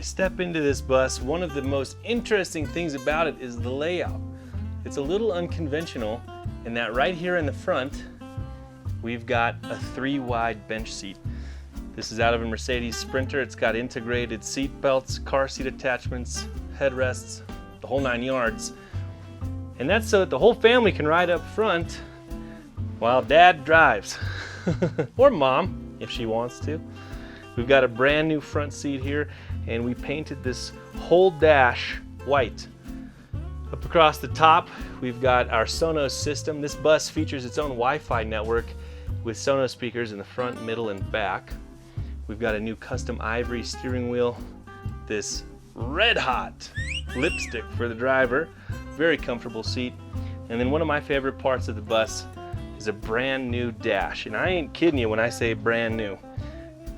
step into this bus, one of the most interesting things about it is the layout. It's a little unconventional in that right here in the front, we've got a 3-wide bench seat. This is out of a Mercedes Sprinter. It's got integrated seat belts, car seat attachments, headrests, the whole 9 yards. And that's so that the whole family can ride up front while Dad drives. Or Mom, if she wants to. We've got a brand new front seat here, and we painted this whole dash white. Up across the top, we've got our Sonos system. This bus features its own Wi-Fi network with Sonos speakers in the front, middle, and back. We've got a new custom ivory steering wheel, this red hot lipstick for the driver, very comfortable seat. And then one of my favorite parts of the bus is a brand new dash. And I ain't kidding you when I say brand new.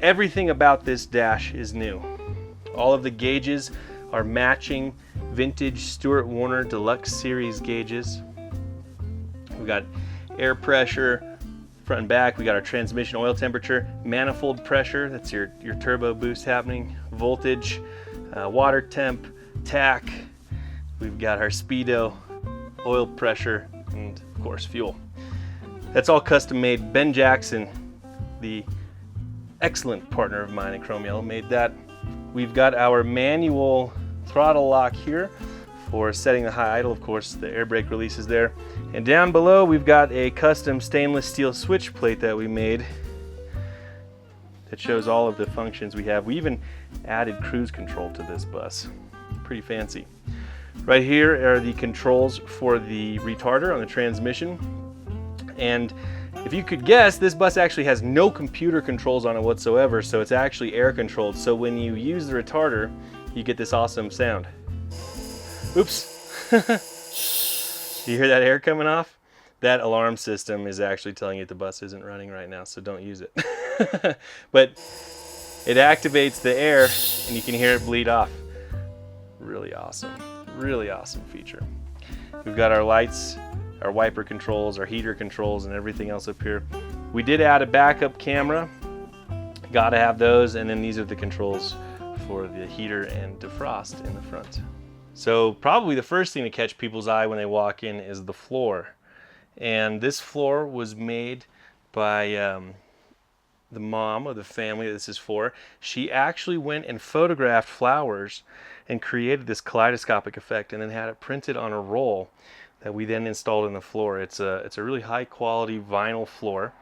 Everything about this dash is new. All of the gauges are matching vintage Stuart Warner Deluxe Series gauges. We've got air pressure, front and back. We got our transmission oil temperature, manifold pressure, that's your turbo boost happening, voltage, water temp, tach. We've got our speedo, oil pressure, and of course fuel. That's all custom made. Ben Jackson, the excellent partner of mine at Chrome Yellow, made that. We've got our manual throttle lock here for setting the high idle. Of course, the air brake release is there. And down below, we've got a custom stainless steel switch plate that we made that shows all of the functions we have. We even added cruise control to this bus. Pretty fancy. Right here are the controls for the retarder on the transmission. And if you could guess, this bus actually has no computer controls on it whatsoever, so it's actually air controlled. So when you use the retarder, you get this awesome sound. Oops. You hear that air coming off? That alarm system is actually telling you the bus isn't running right now, so don't use it. But it activates the air and you can hear it bleed off. Really awesome feature. We've got our lights, our wiper controls, our heater controls, and everything else up here. We did add a backup camera. Gotta have those, and then these are the controls for the heater and defrost in the front. So probably the first thing to catch people's eye when they walk in is the floor. And this floor was made by the mom of the family that this is for. She actually went and photographed flowers and created this kaleidoscopic effect and then had it printed on a roll that we then installed in the floor. It's a really high quality vinyl floor.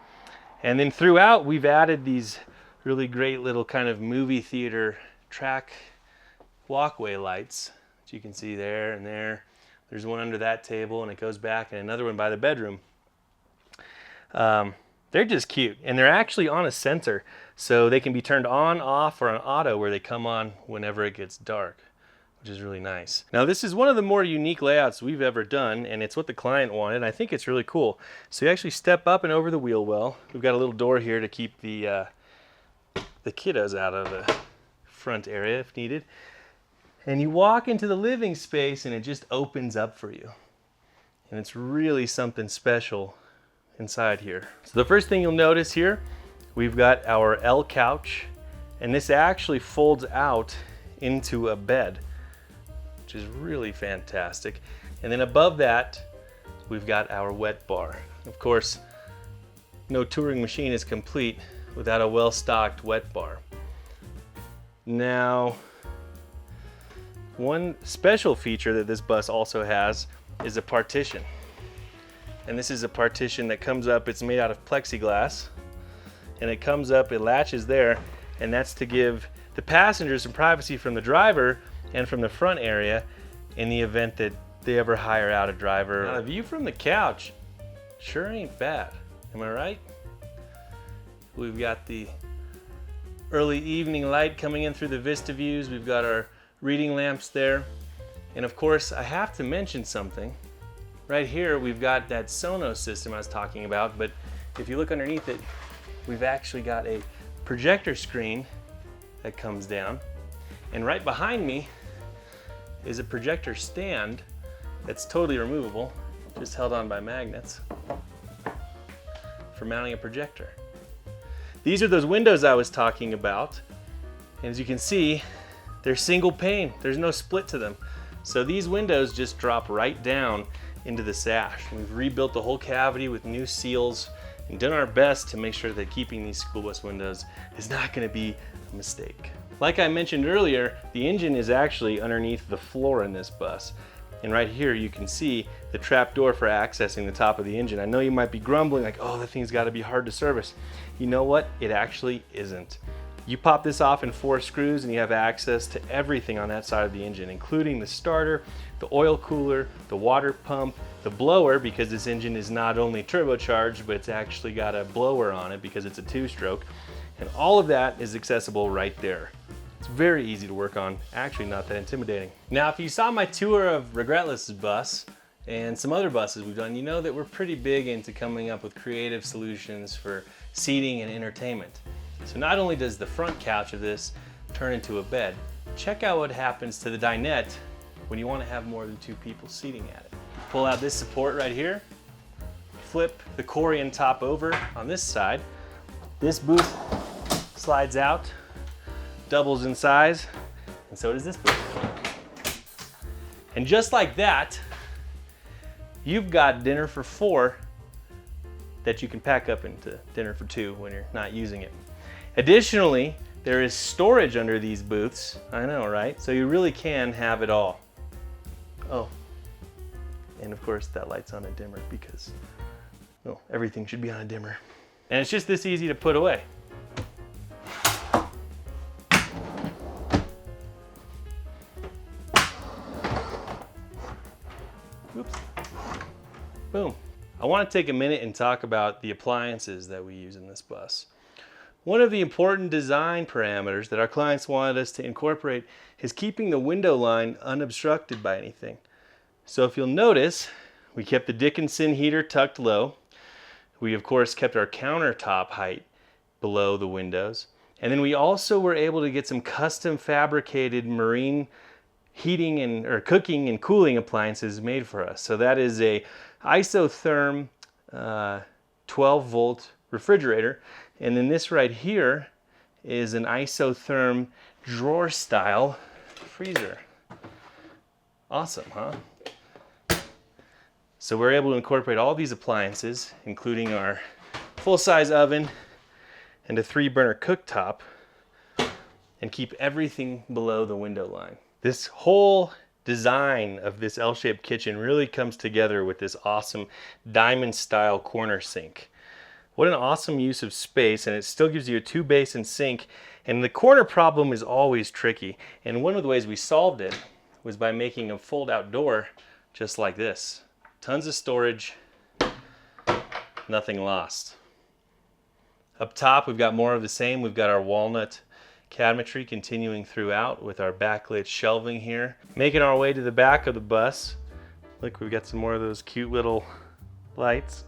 And then throughout we've added these really great little kind of movie theater track walkway lights that you can see there and there. There's one under that table and it goes back, and another one by the bedroom. They're just cute, and they're actually on a sensor, so they can be turned on, off, or on auto where they come on whenever it gets dark, which is really nice. Now this is one of the more unique layouts we've ever done, and it's what the client wanted. I think it's really cool. So you actually step up and over the wheel well. We've got a little door here to keep the kiddos out of the front area if needed. And you walk into the living space and it just opens up for you. And it's really something special inside here. So the first thing you'll notice here, we've got our L couch, and this actually folds out into a bed, which is really fantastic. And then above that, we've got our wet bar. Of course, no touring machine is complete without a well-stocked wet bar. Now, one special feature that this bus also has is a partition. And this is a partition that comes up, it's made out of plexiglass. And it comes up, it latches there, and that's to give the passengers some privacy from the driver and from the front area in the event that they ever hire out a driver. Now, the view from the couch sure ain't bad, am I right? We've got the early evening light coming in through the Vista views. We've got our reading lamps there. And of course, I have to mention something. Right here, we've got that Sonos system I was talking about, but if you look underneath it, we've actually got a projector screen that comes down. And right behind me is a projector stand that's totally removable, just held on by magnets for mounting a projector. These are those windows I was talking about. And as you can see, They're single pane, there's no split to them. So these windows just drop right down into the sash. We've rebuilt the whole cavity with new seals and done our best to make sure that keeping these school bus windows is not going to be a mistake. Like I mentioned earlier, the engine is actually underneath the floor in this bus. And right here you can see the trap door for accessing the top of the engine. I know you might be grumbling like, oh, that thing's got to be hard to service. You know what? It actually isn't. You pop this off in 4 screws and you have access to everything on that side of the engine, including the starter, the oil cooler, the water pump, the blower, because this engine is not only turbocharged, but it's actually got a blower on it because it's a 2-stroke. And all of that is accessible right there. It's very easy to work on, actually not that intimidating. Now, if you saw my tour of Regretless's bus and some other buses we've done, you know that we're pretty big into coming up with creative solutions for seating and entertainment. So not only does the front couch of this turn into a bed, check out what happens to the dinette when you want to have more than 2 people seating at it. Pull out this support right here, flip the Corian top over on this side. This booth slides out, doubles in size, and so does this booth. And just like that, you've got dinner for 4 that you can pack up into dinner for 2 when you're not using it. Additionally, there is storage under these booths. I know, right? So you really can have it all. Oh, and of course that light's on a dimmer because, well, everything should be on a dimmer. And it's just this easy to put away. Oops. Boom. I want to take a minute and talk about the appliances that we use in this bus. One of the important design parameters that our clients wanted us to incorporate is keeping the window line unobstructed by anything. So if you'll notice, we kept the Dickinson heater tucked low. We of course kept our countertop height below the windows. And then we also were able to get some custom fabricated marine heating or cooking and cooling appliances made for us. So that is a isotherm 12-volt refrigerator. And then this right here is an isotherm drawer style freezer. Awesome, huh? So we're able to incorporate all these appliances, including our full-size oven and a 3-burner cooktop, and keep everything below the window line. This whole design of this L-shaped kitchen really comes together with this awesome diamond-style corner sink. What an awesome use of space, and it still gives you a 2-basin sink. And the corner problem is always tricky. And one of the ways we solved it was by making a fold-out door just like this. Tons of storage, nothing lost. Up top, we've got more of the same. We've got our walnut cabinetry continuing throughout with our backlit shelving here. Making our way to the back of the bus. Look, we've got some more of those cute little lights.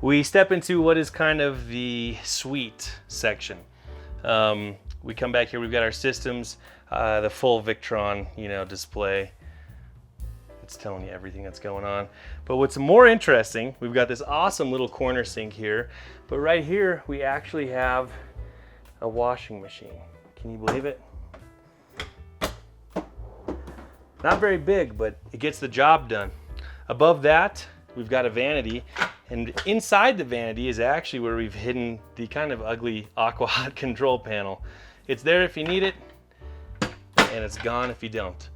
We step into what is kind of the suite section. We come back here, we've got our systems, the full Victron, display. It's telling you everything that's going on. But what's more interesting, we've got this awesome little corner sink here, but right here we actually have a washing machine. Can you believe it? Not very big, but it gets the job done. Above that, we've got a vanity. And inside the vanity is actually where we've hidden the kind of ugly aqua hot control panel. It's there if you need it, and it's gone if you don't.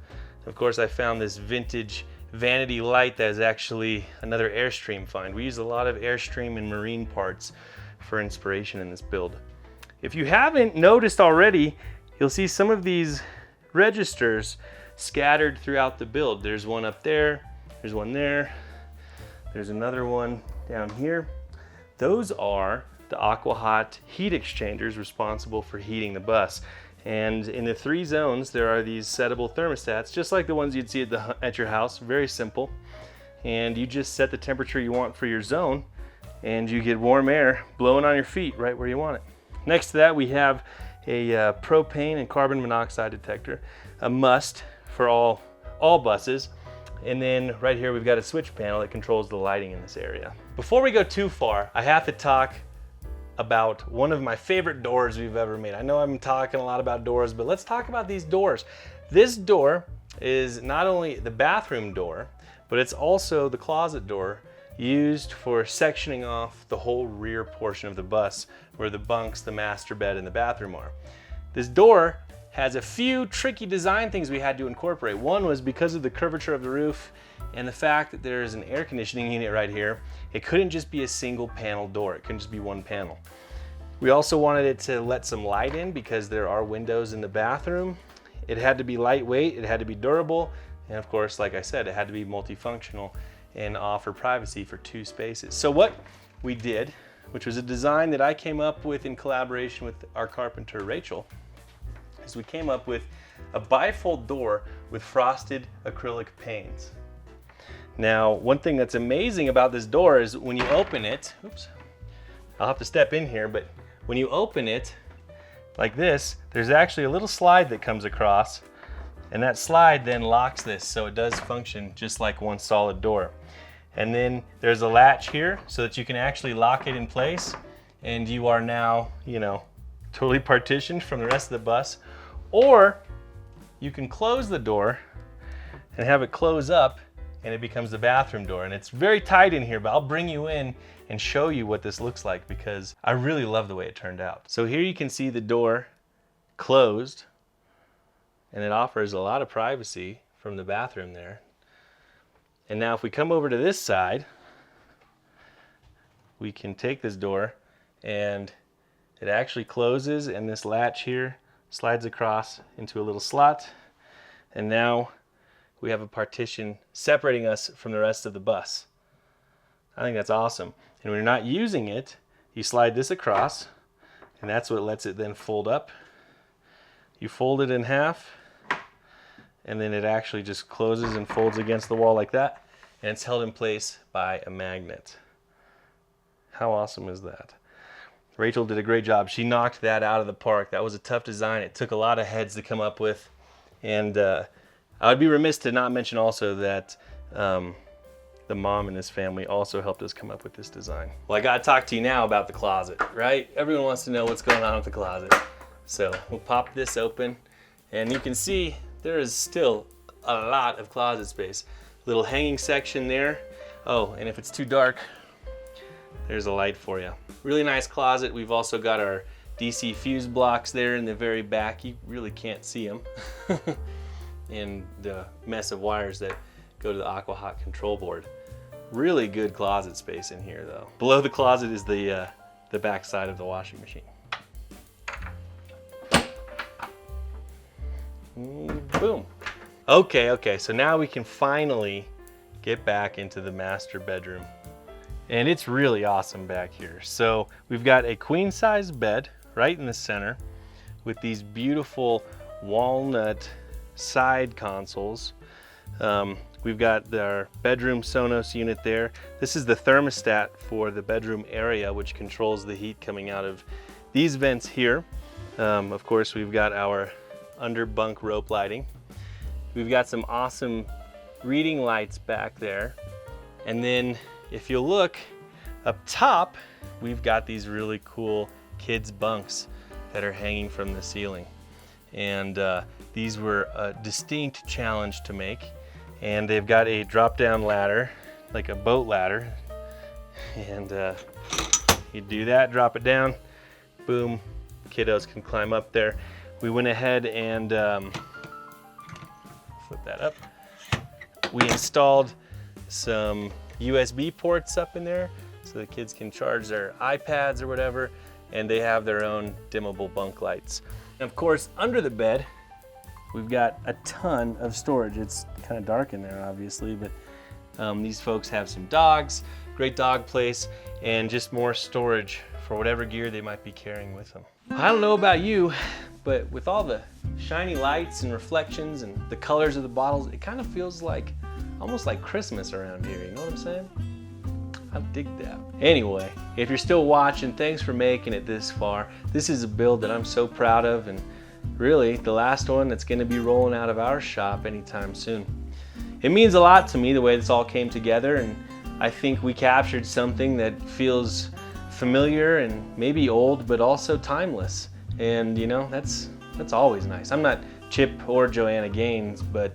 Of course, I found this vintage vanity light that is actually another Airstream find. We use a lot of Airstream and marine parts for inspiration in this build. If you haven't noticed already, you'll see some of these registers scattered throughout the build. There's one up there, there's one there, there's another one down here. Those are the AquaHot heat exchangers responsible for heating the bus. And in the 3 zones, there are these settable thermostats, just like the ones you'd see at your house. Very simple. And you just set the temperature you want for your zone, and you get warm air blowing on your feet right where you want it. Next to that, we have a propane and carbon monoxide detector, a must for all buses. And then right here we've got a switch panel that controls the lighting in this area. Before we go too far, I have to talk about one of my favorite doors we've ever made. I know I'm talking a lot about doors, but let's talk about these doors. This door is not only the bathroom door, but it's also the closet door used for sectioning off the whole rear portion of the bus where the bunks, the master bed, and the bathroom are. This door has a few tricky design things we had to incorporate. One was because of the curvature of the roof and the fact that there is an air conditioning unit right here, it couldn't just be a single panel door. It couldn't just be one panel. We also wanted it to let some light in because there are windows in the bathroom. It had to be lightweight, it had to be durable, and of course, like I said, it had to be multifunctional and offer privacy for 2 spaces. So what we did, which was a design that I came up with in collaboration with our carpenter, Rachel, is we came up with a bifold door with frosted acrylic panes. Now, one thing that's amazing about this door is when you open it, oops, I'll have to step in here, but when you open it like this, there's actually a little slide that comes across, and that slide then locks this, so it does function just like one solid door. And then there's a latch here so that you can actually lock it in place, and you are now, you know, totally partitioned from the rest of the bus. Or you can close the door and have it close up, and it becomes the bathroom door. And it's very tight in here, but I'll bring you in and show you what this looks like because I really love the way it turned out. So here you can see the door closed, and it offers a lot of privacy from the bathroom there. And now if we come over to this side, we can take this door and it actually closes, and this latch here slides across into a little slot. And now we have a partition separating us from the rest of the bus. I think that's awesome. And when you're not using it, you slide this across, and that's what lets it then fold up. You fold it in half, and then it actually just closes and folds against the wall like that, and it's held in place by a magnet. How awesome is that? Rachel did a great job. She knocked that out of the park. That was a tough design. It took a lot of heads to come up with, and I would be remiss to not mention also that the mom in this family also helped us come up with this design. Well, I gotta talk to you now about the closet, right? Everyone wants to know what's going on with the closet. So we'll pop this open, and you can see there is still a lot of closet space. Little hanging section there. Oh, and if it's too dark, there's a light for you. Really nice closet. We've also got our DC fuse blocks there in the very back. You really can't see them. And the mess of wires that go to the AquaHot control board. Really good closet space in here though. Below the closet is the back side of the washing machine. Boom. Okay, so now we can finally get back into the master bedroom. And it's really awesome back here. So we've got a queen size bed right in the center with these beautiful walnut side consoles. We've got our bedroom Sonos unit there. This is the thermostat for the bedroom area, which controls the heat coming out of these vents here. Of course, we've got our under bunk rope lighting. We've got some awesome reading lights back there. And then if you look up top, we've got these really cool kids bunks that are hanging from the ceiling. And these were a distinct challenge to make. And they've got a drop-down ladder, like a boat ladder. And you do that, drop it down, boom, kiddos can climb up there. We went ahead and flip that up. We installed some USB ports up in there so the kids can charge their iPads or whatever, and they have their own dimmable bunk lights. And of course, under the bed, we've got a ton of storage. It's kind of dark in there, obviously, but these folks have some dogs, great dog place, and just more storage for whatever gear they might be carrying with them. I don't know about you, but with all the shiny lights and reflections and the colors of the bottles, it kind of feels like almost like Christmas around here, you know what I'm saying? I dig that. Anyway, if you're still watching, thanks for making it this far. This is a build that I'm so proud of, and really the last one that's going to be rolling out of our shop anytime soon. It means a lot to me the way this all came together, and I think we captured something that feels familiar and maybe old, but also timeless. And you know, that's always nice. I'm not Chip or Joanna Gaines, but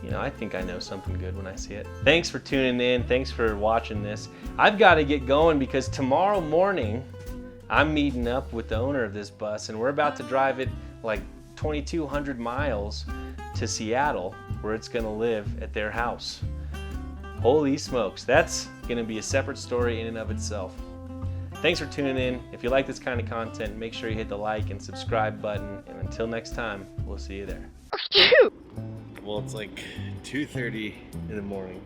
you know, I think I know something good when I see it. Thanks for tuning in. Thanks for watching this. I've got to get going because tomorrow morning I'm meeting up with the owner of this bus, and we're about to drive it like 2,200 miles to Seattle, where it's gonna live at their house. Holy smokes, that's gonna be a separate story in and of itself. Thanks for tuning in. If you like this kind of content, make sure you hit the like and subscribe button, and until next time, we'll see you there. Well, it's like 2:30 in the morning.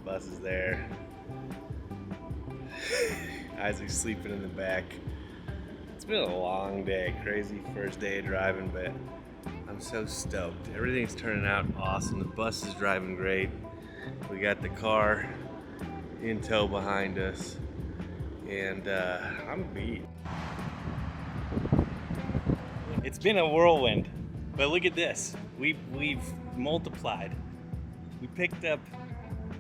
Bus is there. Isaac's sleeping in the back. It's been a long day, crazy first day of driving, but I'm so stoked. Everything's turning out awesome. The bus is driving great. We got the car in tow behind us, and I'm beat. It's been a whirlwind, but look at this. We've multiplied. We picked up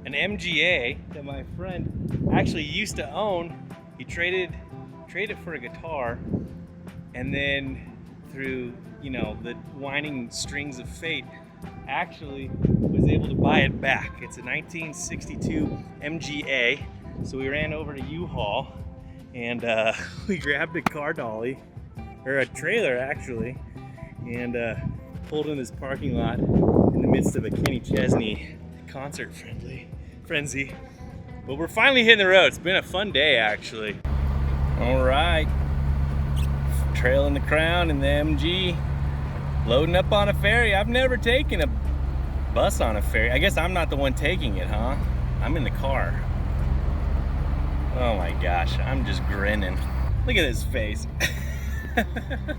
an MGA that my friend actually used to own. He traded it for a guitar, and then through, you know, the winding strings of fate, actually was able to buy it back. It's a 1962 MGA. So we ran over to U-Haul and we grabbed a car dolly, or a trailer actually, and pulled in this parking lot in the midst of a Kenny Chesney concert frenzy. But we're finally hitting the road. It's been a fun day actually. All right, trailing the Crown and the MG, loading up on a ferry. I've never taken a bus on a ferry. I guess I'm not the one taking it, huh? I'm in the car. Oh my gosh, I'm just grinning. Look at his face.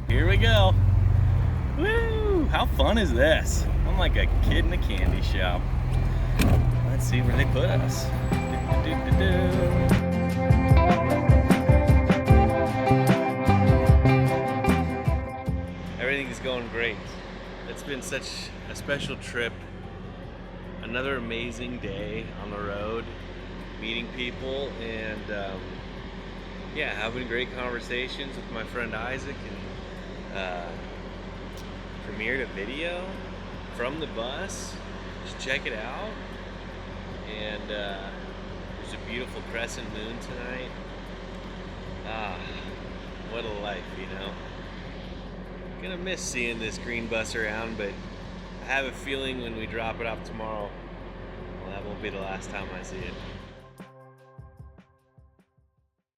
Here we go. Woo! How fun is this? I'm like a kid in a candy shop. Let's see where they put us. Everything's going great. It's been such a special trip. Another amazing day on the road, meeting people, and yeah, having great conversations with my friend Isaac, and premiered a video from the bus. Just check it out. And there's a beautiful crescent moon tonight. Ah, what a life, you know. Gonna miss seeing this green bus around, but I have a feeling when we drop it off tomorrow, well, that won't be the last time I see it.